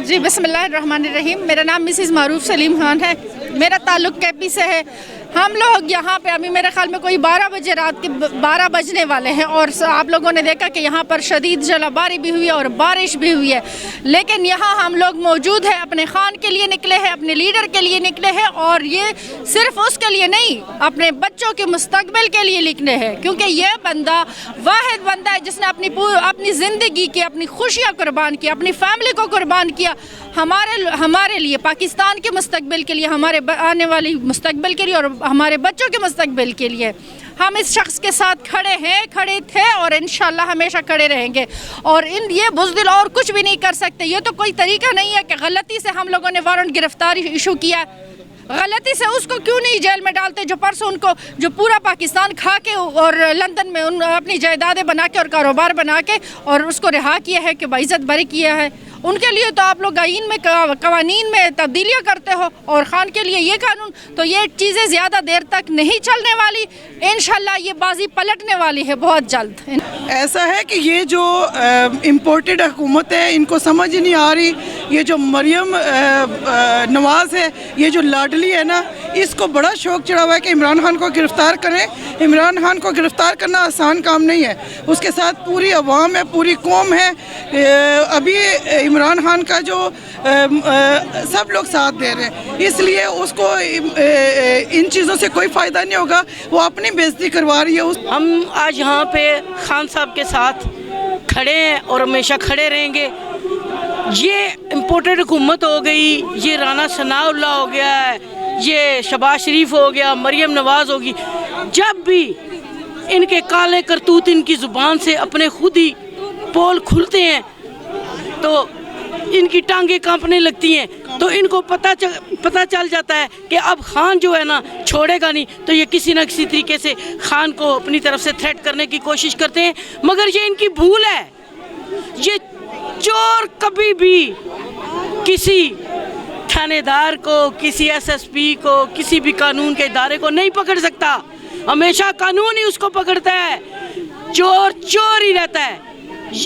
जी बिस्मिल्लाहिर्रहमानिर्रहीम। मेरा नाम मिसिज़ मारूफ सलीम खान है। मेरा ताल्लुक़ कैपी से है। हम लोग यहाँ पे अभी मेरे ख्याल में कोई 12 बजे रात के 12 बजने वाले हैं और आप लोगों ने देखा कि यहाँ पर शदीद जलाबारी भी हुई है और बारिश भी हुई है, लेकिन यहाँ हम लोग मौजूद हैं, अपने खान के लिए निकले हैं, अपने लीडर के लिए निकले हैं और ये सिर्फ उसके लिए नहीं, अपने बच्चों के मुस्तकबिल के लिए निकले हैं, क्योंकि ये बंदा वाहिद बंदा है जिसने अपनी ज़िंदगी की अपनी खुशियाँ कुर्बान की, अपनी फैमिली को कुर्बान किया, हमारे लिए, पाकिस्तान के मुस्तकबिल के लिए, हमारे आने वाली मुस्तकबिल के लिए और हमारे बच्चों के मुस्तकबिल के लिए। हम इस शख्स के साथ खड़े हैं, खड़े थे और इंशाल्लाह हमेशा खड़े रहेंगे। और ये बुज़दिल और कुछ भी नहीं कर सकते। ये तो कोई तरीका नहीं है कि गलती से हम लोगों ने वारंट गिरफ्तारी इशू किया, गलती से उसको क्यों नहीं जेल में डालते जो परसों उनको, जो पूरा पाकिस्तान खा के और लंदन में अपनी जायदादें बना के और कारोबार बना के और उसको रिहा किया है कि बाइज़्ज़त बरी किया है। उनके लिए तो आप लोग आईन में कवानीन में तब्दीलियाँ करते हो और खान के लिए ये कानून, तो ये चीज़ें ज़्यादा देर तक नहीं चलने वाली। इंशाल्लाह ये बाजी पलटने वाली है बहुत जल्द। ऐसा है कि ये जो इम्पोर्टेड हुकूमत है इनको समझ ही नहीं आ रही। ये जो मरियम नवाज़ है, ये जो लाडली है ना, इसको बड़ा शौक़ चढ़ा हुआ है कि इमरान खान को गिरफ़्तार करें। इमरान खान को गिरफ़्तार करना आसान काम नहीं है। उसके साथ पूरी अवाम है, पूरी कौम है। अभी इमरान खान का जो सब लोग साथ दे रहे हैं, इसलिए उसको इन चीज़ों से कोई फ़ायदा नहीं होगा। वो अपनी बेइज्जती करवा रही है। हम आज यहाँ पे खान साहब के साथ खड़े हैं और हमेशा खड़े रहेंगे। ये इम्पोर्टेड हुकूमत हो गई, ये राना सनाउल्लाह हो गया है, ये शहबाज शरीफ हो गया, मरियम नवाज़ होगी, जब भी इनके काले करतूत इनकी ज़ुबान से अपने खुद ही पोल खुलते हैं तो इनकी टांगें कांपने लगती हैं। तो इनको पता चल जाता है कि अब खान जो है ना छोड़ेगा नहीं, तो ये किसी न किसी तरीके से खान को अपनी तरफ से थ्रेट करने की कोशिश करते हैं। मगर ये इनकी भूल है। ये चोर कभी भी किसी थानेदार को, किसी SSP को, किसी भी कानून के इदारे को नहीं पकड़ सकता। हमेशा कानून ही उसको पकड़ता है। चोर चोर ही रहता है।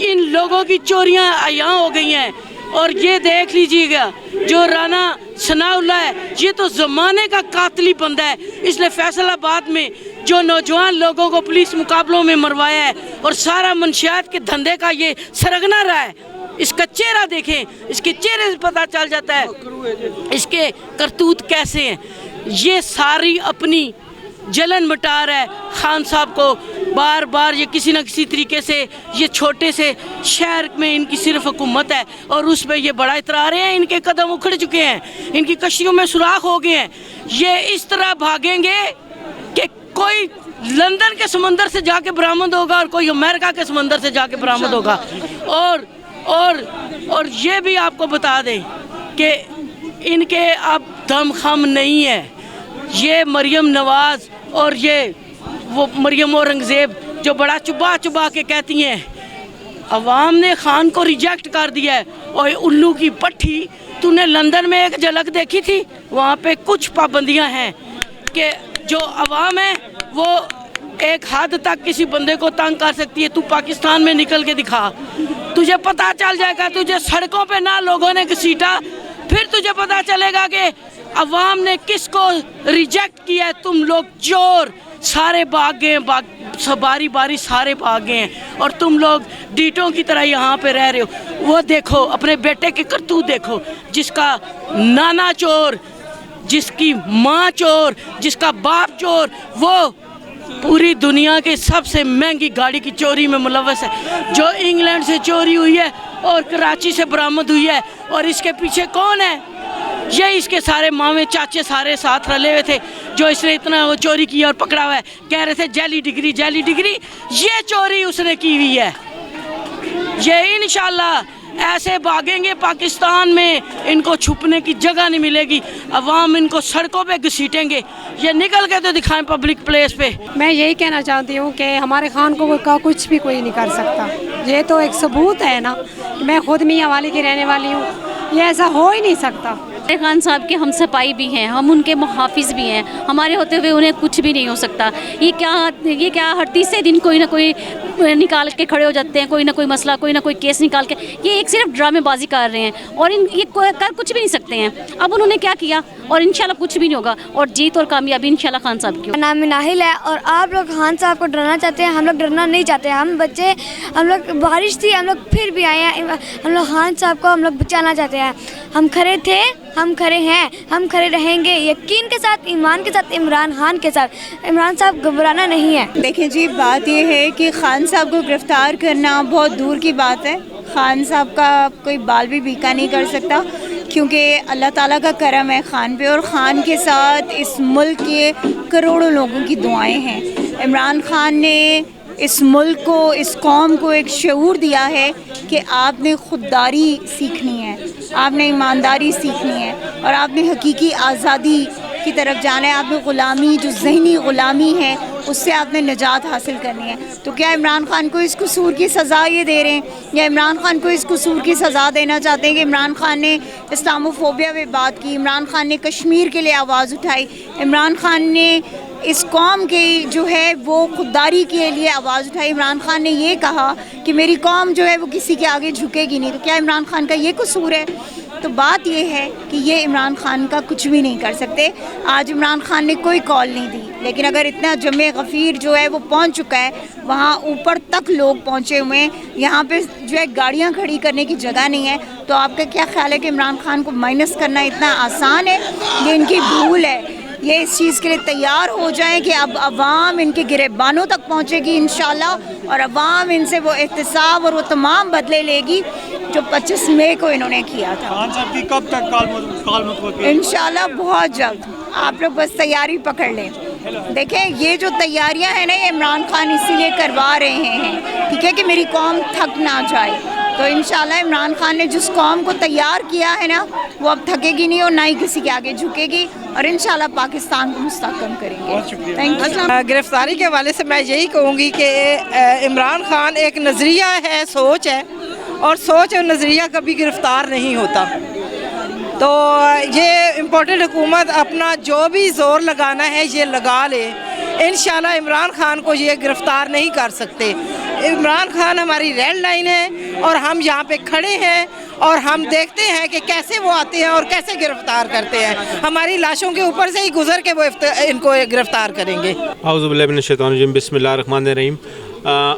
इन लोगों की चोरियां यहाँ हो गई हैं। और ये देख लीजिएगा जो राना सनाउल्लाह है, ये तो ज़माने का कातली बंदा है। इसने फैसलाबाद में जो नौजवान लोगों को पुलिस मुकाबलों में मरवाया है और सारा मंशियात के धंधे का ये सरगना रहा है। इसका चेहरा देखें, इसके चेहरे से पता चल जाता है इसके करतूत कैसे हैं। ये सारी अपनी जलन मिटा रहा है खान साहब को। बार बार ये किसी न किसी तरीके से, ये छोटे से शहर में इनकी सिर्फ हुकूमत है और उस पर ये बड़ा इतरा रहे हैं। इनके कदम उखड़ चुके हैं, इनकी कश्तियों में सुराख हो गए हैं। ये इस तरह भागेंगे कि कोई लंदन के समंदर से जाके बरामद होगा और कोई अमेरिका के समंदर से जाके बरामद होगा। और ये भी आपको बता दें कि इनके अब दम खम नहीं है। ये मरियम नवाज़ और ये वो मरियम औरंगज़ेब जो बड़ा चुबा चुबा के कहती हैं अवाम ने खान को रिजेक्ट कर दिया है। और उल्लू की पट्टी, तूने लंदन में एक झलक देखी थी? वहाँ पे कुछ पाबंदियाँ हैं कि जो अवाम है वो एक हद तक किसी बंदे को तंग कर सकती है। तू पाकिस्तान में निकल के दिखा, तुझे पता चल जाएगा। तुझे सड़कों पे ना लोगों ने घसीटा, फिर तुझे पता चलेगा कि अवाम ने किसको रिजेक्ट किया है। तुम लोग चोर सारे भाग गए, बारी बारी सारे भाग गए हैं और तुम लोग डीटों की तरह यहाँ पे रह रहे हो। वो देखो अपने बेटे के करतूत देखो, जिसका नाना चोर, जिसकी माँ चोर, जिसका बाप चोर, वो पूरी दुनिया के सबसे महंगी गाड़ी की चोरी में मुलव्वस है, जो इंग्लैंड से चोरी हुई है और कराची से बरामद हुई है। और इसके पीछे कौन है? ये इसके सारे मामे चाचे सारे साथ रले हुए थे, जो इसने इतना वो चोरी किया और पकड़ा हुआ है। कह रहे थे जाली डिग्री, जाली डिग्री। ये चोरी उसने की हुई है। ये इंशाल्लाह ऐसे भागेंगे पाकिस्तान में, इनको छुपने की जगह नहीं मिलेगी, अवाम इनको सड़कों पे घसीटेंगे। ये निकल के तो दिखाएं पब्लिक प्लेस पे। मैं यही कहना चाहती हूँ कि हमारे खान को का कुछ भी कोई नहीं कर सकता। ये तो एक सबूत है ना, मैं खुद मियाँ वाली की रहने वाली हूँ, ये ऐसा हो ही नहीं सकता। खान साहब के हम सपाई भी हैं, हम उनके मुहाफिज भी हैं, हमारे होते हुए उन्हें कुछ भी नहीं हो सकता। ये क्या हर तीसरे दिन कोई ना कोई निकाल के खड़े हो जाते हैं, कोई ना कोई मसला, कोई ना कोई केस निकाल के, ये एक सिर्फ ड्रामेबाजी कर रहे हैं और ये कर कुछ भी नहीं सकते हैं। अब उन्होंने क्या किया और इंशाल्लाह कुछ भी नहीं होगा और जीत और कामयाबी इंशाल्लाह खान साहब की। नाम नाहिल है और आप लोग खान साहब को डराना चाहते हैं, हम लोग डरना नहीं चाहते। हम बच्चे, हम लोग बारिश थी, हम लोग फिर भी आए हैं, हम लोग खान साहब को हम लोग बचाना चाहते हैं। हम खड़े थे, हम खड़े हैं, हम खड़े रहेंगे यकीन के साथ, ईमान के साथ, इमरान खान के साथ। इमरान साहब घबराना नहीं है। देखिए जी, बात यह है कि खान साहब को गिरफ़्तार करना बहुत दूर की बात है। खान साहब का कोई बाल भी बीका नहीं कर सकता, क्योंकि अल्लाह ताला का करम है खान पे, और ख़ान के साथ इस मुल्क के करोड़ों लोगों की दुआएं हैं। इमरान खान ने इस मुल्क को, इस कौम को एक शऊर दिया है कि आपने खुददारी सीखनी है, आपने ईमानदारी सीखनी है और आपने हकीकी आज़ादी की तरफ जाना है। आपने ग़ुलामी, जो ज़हनी ग़ुलामी है, उससे आपने निजात हासिल करनी है। तो क्या इमरान खान को इस कसूर की सज़ा ये दे रहे हैं, या इमरान खान को इस कसूर की सज़ा देना चाहते हैं कि इमरान खान ने इस्लामोफोबिया पे बात की, इमरान खान ने कश्मीर के लिए आवाज़ उठाई, इमरान खान ने इस कौम के जो है वो खुददारी के लिए आवाज़ उठाई, इमरान खान ने ये कहा कि मेरी कौम जो है वो किसी के आगे झुकेगी नहीं। तो क्या इमरान खान का ये कसूर है? तो बात ये है कि ये इमरान खान का कुछ भी नहीं कर सकते। आज इमरान खान ने कोई कॉल नहीं दी, लेकिन अगर इतना जमे गफ़ीर जो है वो पहुंच चुका है, वहाँ ऊपर तक लोग पहुंचे हुए हैं, यहाँ पे जो है गाड़ियाँ खड़ी करने की जगह नहीं है, तो आपका क्या ख्याल है कि इमरान खान को माइनस करना इतना आसान है? ये इनकी भूल है। ये इस चीज़ के लिए तैयार हो जाएं कि अब अवाम इनके गिरेबानों तक पहुँचेगी इंशाल्लाह, और अवाम इनसे वो एहतसाब और वो तमाम बदले लेगी जो 25 मई को इन्होंने किया था। खान साहब की कब तक काल इंशाल्लाह बहुत जल्द। आप लोग बस तैयारी पकड़ लें। देखें, ये जो तैयारियां हैं ना, ये इमरान खान इसीलिए करवा रहे हैं, ठीक है, कि मेरी कौम थक ना जाए। तो इंशाल्लाह इमरान खान ने जिस कौम को तैयार किया है ना, वो अब थकेगी नहीं और ना ही किसी के आगे झुकेगी, और इंशाल्लाह पाकिस्तान को मुस्तहकम करेंगे। Thank you. गिरफ्तारी के हवाले से मैं यही कहूँगी कि इमरान खान एक नज़रिया है, सोच है, और सोच और नज़रिया कभी गिरफ्तार नहीं होता। तो ये इम्पोर्टेंट हुकूमत अपना जो भी ज़ोर लगाना है ये लगा ले, इंशाल्लाह इमरान खान को ये गिरफ़्तार नहीं कर सकते। इमरान खान हमारी रेड लाइन है और हम यहाँ पे खड़े हैं और हम देखते हैं कि कैसे वो आते हैं और कैसे गिरफ्तार करते हैं। हमारी लाशों के ऊपर से ही गुजर के वो इनको गिरफ्तार करेंगे। आऊज़ुबिल्लाहि मिनश्शैतानिर्रजीम, बिस्मिल्लाहिर्रहमानिर्रहीम।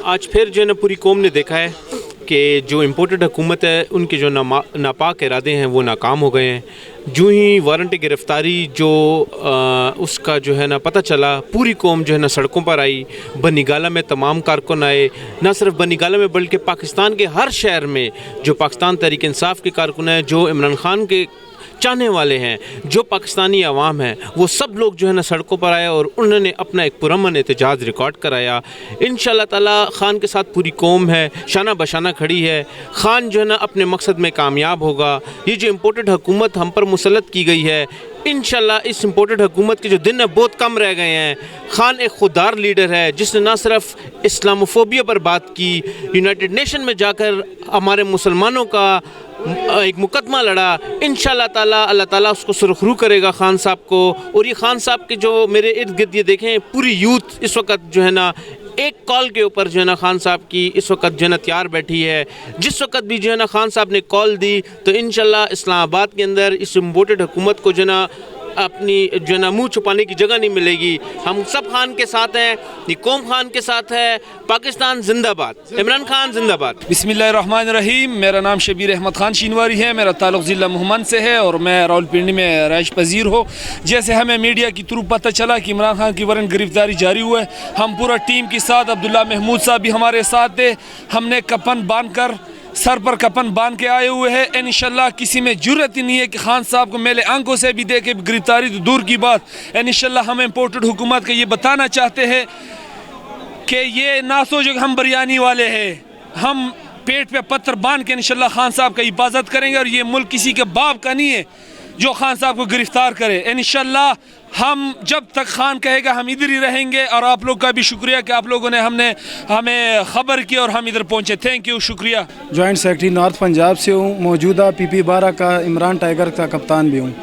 आज फिर जो है ना पूरी कौम ने देखा है कि जो इम्पोर्टेड हुकूमत है उनके जो नापाक इरादे हैं वो नाकाम हो गए हैं। जो ही वारंट गिरफ़्तारी जो उसका जो है ना पता चला, पूरी कौम जो है ना सड़कों पर आई। बनीगाला में तमाम कारकुन आए, ना सिर्फ बनीगाला में बल्कि पाकिस्तान के हर शहर में जो पाकिस्तान तहरीक इंसाफ के कारकुन हैं, जो इमरान खान के चाहने वाले हैं, जो पाकिस्तानी अवाम है, वो सब लोग जो है ना सड़कों पर आए और उन्होंने अपना एक पुरअमन एहतजाज रिकॉर्ड कराया। इंशाअल्लाह ताला खान के साथ पूरी कौम है, शाना बशाना खड़ी है। खान जो है ना अपने मकसद में कामयाब होगा। ये जो इम्पोर्टेड हुकूमत हम पर मुसल्लत की गई है, इंशाल्लाह इस इम्पोर्टेड हुकूमत के जो दिन है बहुत कम रह गए हैं। खान एक खुददार लीडर है जिसने ना सिर्फ इस्लामोफोबिया पर बात की, यूनाइटेड नेशन में जाकर हमारे मुसलमानों का एक मुकदमा लड़ा। इंशाल्लाह ताला अल्लाह ताला उसको सुरखरू करेगा खान साहब को। और ये खान साहब के जो मेरे इर्द गिर्द ये देखें, पूरी यूथ इस वक्त जो है ना एक कॉल के ऊपर जो है ना खान साहब की इस वक्त जो है ना तैयार बैठी है। जिस वक्त भी जो है ना खान साहब ने कॉल दी तो इंशाल्लाह इस्लामाबाद के अंदर इस इम्पोर्टेड हुकूमत को जो है ना अपनी जो है ना मुँह छुपाने की जगह नहीं मिलेगी। हम सब खान के साथ हैं, ये कौम खान के साथ है। पाकिस्तान जिंदाबाद, इमरान खान जिंदाबाद। बिस्मिल्लाहिर्रहमानिर्रहीम। मेरा नाम शबीर अहमद खान शीनवारी है, मेरा ताल्लुक़ ज़िला मोहम्मद से है और मैं रावलपिंडी में रहाइश पजीर हो। जैसे हमें मीडिया के थ्रू पता चला कि इमरान खान की वारंट गिरफ्तारी जारी हुआ है, हम पूरा टीम के साथ, अब्दुल्ला महमूद साहब भी हमारे साथ थे, हमने कफन बांध कर, सर पर कफन बांध के आए हुए हैं। इंशाल्लाह किसी में जुर्रत ही नहीं है कि खान साहब को मेले आंखों से भी देखे गिरफ्तारी तो दूर की बात। इंशाल्लाह हम इम्पोर्टेड हुकूमत को ये बताना चाहते हैं कि ये ना सोचो कि हम बिरयानी वाले हैं, हम पेट पे पत्थर बांध के इंशाल्लाह खान साहब का हिफाजत करेंगे। और ये मुल्क किसी के बाप का नहीं है जो खान साहब को गिरफ्तार करे। इंशाल्लाह हम जब तक खान कहेगा हम इधर ही रहेंगे। और आप लोग का भी शुक्रिया कि आप लोगों ने हमें ख़बर की और हम इधर पहुँचे। थैंक यू, शुक्रिया। जॉइंट सेक्रेटरी नॉर्थ पंजाब से हूँ, मौजूदा PP 12 का इमरान टाइगर का कप्तान भी हूँ।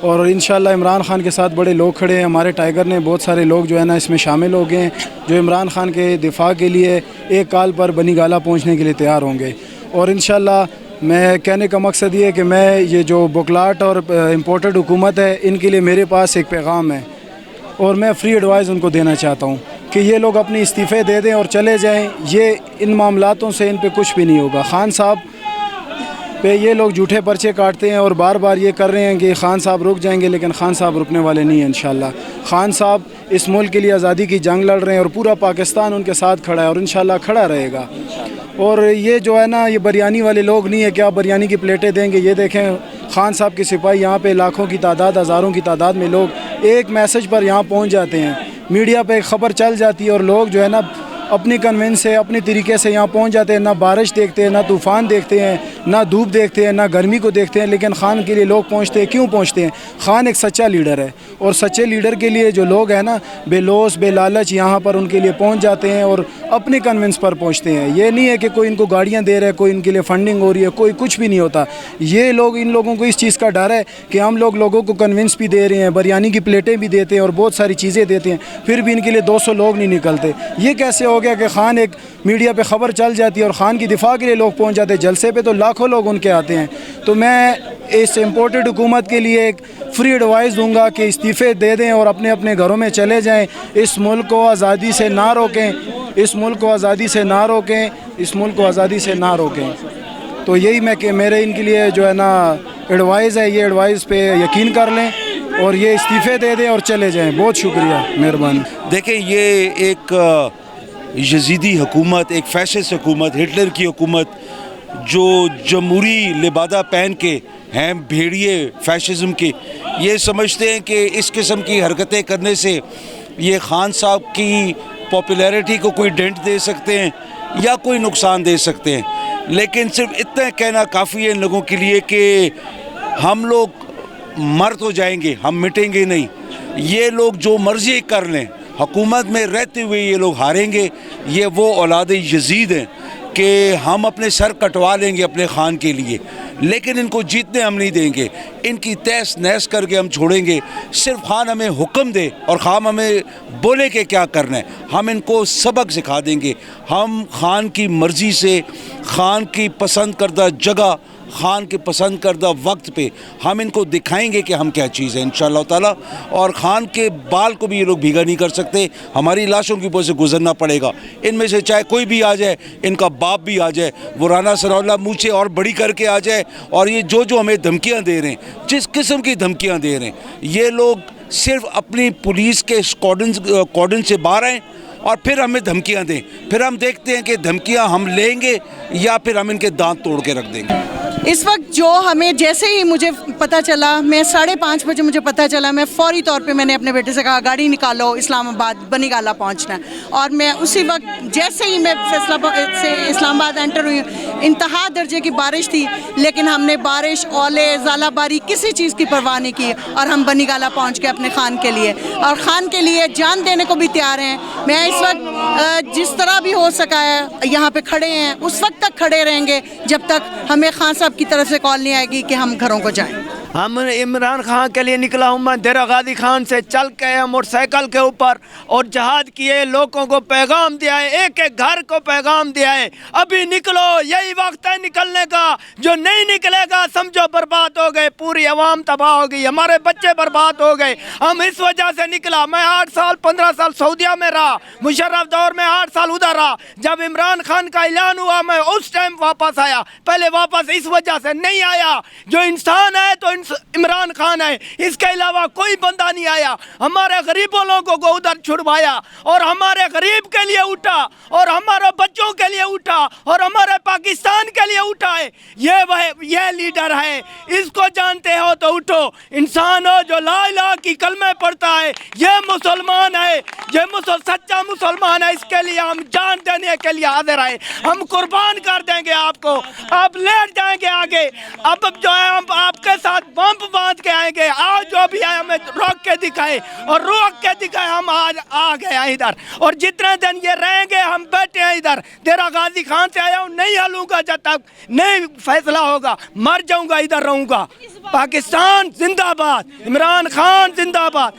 और इंशाल्लाह इमरान खान के साथ बड़े लोग खड़े हैं। हमारे टाइगर ने बहुत सारे लोग जो है ना इसमें शामिल हो गए हैं जो इमरान खान के दिफा के लिए एक काल पर बनी गाला पहुँचने के लिए तैयार होंगे। और इंशाल्लाह मैं कहने का मकसद ये है कि मैं ये जो बुकलाट और इम्पोर्टेड हुकूमत है इनके लिए मेरे पास एक पैगाम है और मैं फ्री एडवाइस उनको देना चाहता हूँ कि ये लोग अपनी इस्तीफ़े दे दें और चले जाएं। ये इन मामलातों से इन पे कुछ भी नहीं होगा। खान साहब पे ये लोग झूठे पर्चे काटते हैं और बार बार ये कर रहे हैं कि खान साहब रुक जाएंगे, लेकिन खान साहब रुकने वाले नहीं हैं। इंशाल्लाह खान साहब इस मुल्क के लिए आज़ादी की जंग लड़ रहे हैं और पूरा पाकिस्तान उनके साथ खड़ा है और इंशाल्लाह खड़ा रहेगा। और ये जो है ना ये बिरयानी वाले लोग नहीं है कि आप बिरयानी की प्लेटें देंगे। ये देखें खान साहब के सिपाही यहाँ पे लाखों की तादाद, हज़ारों की तादाद में लोग एक मैसेज पर यहाँ पहुँच जाते हैं। मीडिया पे ख़बर चल जाती है और लोग जो है ना अपनी कन्वेंस से अपनी तरीके से यहाँ पहुँच जाते हैं। ना बारिश देखते हैं, ना तूफ़ान देखते हैं, ना धूप देखते हैं, ना गर्मी को देखते हैं, लेकिन खान के लिए लोग पहुँचते हैं। क्यों पहुँचते हैं? खान एक सच्चा लीडर है और सच्चे लीडर के लिए जो लोग हैं ना बेलोस बेलालच यहाँ पर उनके लिए पहुँच जाते हैं और अपनी कन्वेंस पर पहुँचते हैं। ये नहीं है कि कोई इनको गाड़ियाँ दे रहा है, कोई इनके लिए फंडिंग हो रही है, कोई कुछ भी नहीं होता। ये लोग, इन लोगों को इस चीज़ का डर है कि हम लोगों को कन्विंस भी दे रहे हैं, बिरयानी की प्लेटें भी देते हैं और बहुत सारी चीज़ें देते हैं, फिर भी इनके लिए 200 लोग नहीं निकलते। ये कैसे हो गया कि खान एक मीडिया पे ख़बर चल जाती है और ख़ान की दिफा के लिए लोग पहुंच जाते हैं। जलसे पे तो लाखों लोग उनके आते हैं। तो मैं इस इम्पोर्टेड हुकूमत के लिए एक फ्री एडवाइस दूंगा कि इस्तीफ़े दे दें और अपने अपने घरों में चले जाएं। इस मुल्क को आज़ादी से ना रोकें, इस मुल्क को आज़ादी से ना रोकें, इस मुल्क को आज़ादी से ना रोकें। तो यही मेरे इनके लिए जो है ना एडवाइस है, ये एडवाइस पे यकीन कर लें और ये इस्तीफ़े दे दें और चले जाएँ। बहुत शुक्रिया, मेहरबानी। देखिए ये एक यजीदी हुकूमत, एक फैशिस्ट हुकूमत, हिटलर की हुकूमत जो जमहूरी लिबादा पहन के हैं भेड़िए फैशिज़म के, ये समझते हैं कि इस किस्म की हरकतें करने से ये खान साहब की पॉपुलैरिटी को कोई डेंट दे सकते हैं या कोई नुकसान दे सकते हैं। लेकिन सिर्फ इतना कहना काफ़ी है इन लोगों के लिए कि हम लोग मर तो जाएंगे, हम मिटेंगे नहीं। ये लोग जो मर्ज़ी कर लें, हुकूमत में रहते हुए ये लोग हारेंगे। ये वो औलाद यजीद हैं कि हम अपने सर कटवा लेंगे अपने खान के लिए, लेकिन इनको जीतने हम नहीं देंगे। इनकी तहस नहस करके हम छोड़ेंगे। सिर्फ खान हमें हुक्म दे और खान हमें बोले कि क्या करना है, हम इनको सबक सिखा देंगे। हम खान की मर्ज़ी से, खान की पसंद करदा जगह, खान के पसंद करदा वक्त पे हम इनको दिखाएंगे कि हम क्या चीज़ है इंशाअल्लाह ताला। और ख़ान के बाल को भी ये लोग भीगा नहीं कर सकते, हमारी लाशों के ऊपर से गुजरना पड़ेगा। इनमें से चाहे कोई भी आ जाए, इनका बाप भी आ जाए, वो राना सनाउल्लाह मूंछें और बड़ी करके आ जाए, और ये जो हमें धमकियाँ दे रहे हैं, जिस किस्म की धमकियाँ दे रहे हैं, ये लोग सिर्फ अपनी पुलिस के कॉर्डन से बाहर आएँ और फिर हमें धमकियाँ दें। फिर हम देखते हैं कि धमकियाँ हम लेंगे या फिर हम इनके दांत तोड़ के रख देंगे। इस वक्त जो हमें, जैसे ही मुझे पता चला, मैं 5:30 बजे मुझे पता चला, मैं फ़ौरी तौर पे मैंने अपने बेटे से कहा गाड़ी निकालो, इस्लामाबाद बनी गाला पहुंचना है। और मैं उसी वक्त जैसे ही मैं फैसलाबाद से इस्लामाबाद एंटर हुई, इंतहा दर्जे की बारिश थी, लेकिन हमने बारिश, ओले, ज़ालाबारी, किसी चीज़ की परवाह नहीं की और हम बनी गाला पहुँच गए अपने खान के लिए, और ख़ान के लिए जान देने को भी तैयार हैं। मैं इस वक्त जिस तरह भी हो सका है यहाँ पे खड़े हैं, उस वक्त तक खड़े रहेंगे जब तक हमें खान साहब की तरफ से कॉल नहीं आएगी कि हम घरों को जाएं। हम इमरान खान के लिए निकला हूँ मैं देरा गाजी खान से चल के मोटरसाइकिल के ऊपर और जहाद किए, लोगों को पैगाम दिया है, एक एक घर को पैगाम दिया है, अभी निकलो, यही वक्त है निकलने का। जो नहीं निकलेगा समझो बर्बाद हो गए, पूरी आवाम तबाह हो गई, हमारे बच्चे बर्बाद हो गए। हम इस वजह से निकला। मैं 8 साल 15 साल सऊदिया में रहा, मुशर्रफ दौर में 8 साल उधर रहा। जब इमरान खान का ऐलान हुआ मैं उस टाइम वापस आया, पहले वापस इस वजह से नहीं आया। जो इंसान है तो इमरान खान है, इसके अलावा कोई बंदा नहीं आया। हमारे गरीबों लोगों को उधर छुड़वाया और हमारे गरीब के लिए उठा और हमारे बच्चों के लिए उठा और हमारे पाकिस्तान के लिए उठा है। ये लीडर है, इसको जानते हो तो उठो। इंसान हो जो ला इलाहा की कलमे पढ़ता है, ये मुसलमान है, ये सच्चा मुसलमान है। इसके लिए हम जान देने के लिए हाजिर है, हम कुर्बान कर देंगे आपको। आप लेट जाएंगे आगे, अब जो है हम आपके साथ बम बांध के आएंगे। आज जो भी है हमें रोक के दिखाए और रोक के दिखाए, हम आज आ गए इधर और जितने दिन ये रहेंगे हम बैठे हैं इधर। तेरा गाजी खान से आया हूँ, नहीं हलूंगा जब तक नहीं फैसला होगा, मर जाऊंगा, इधर रहूंगा। पाकिस्तान जिंदाबाद, इमरान खान जिंदाबाद।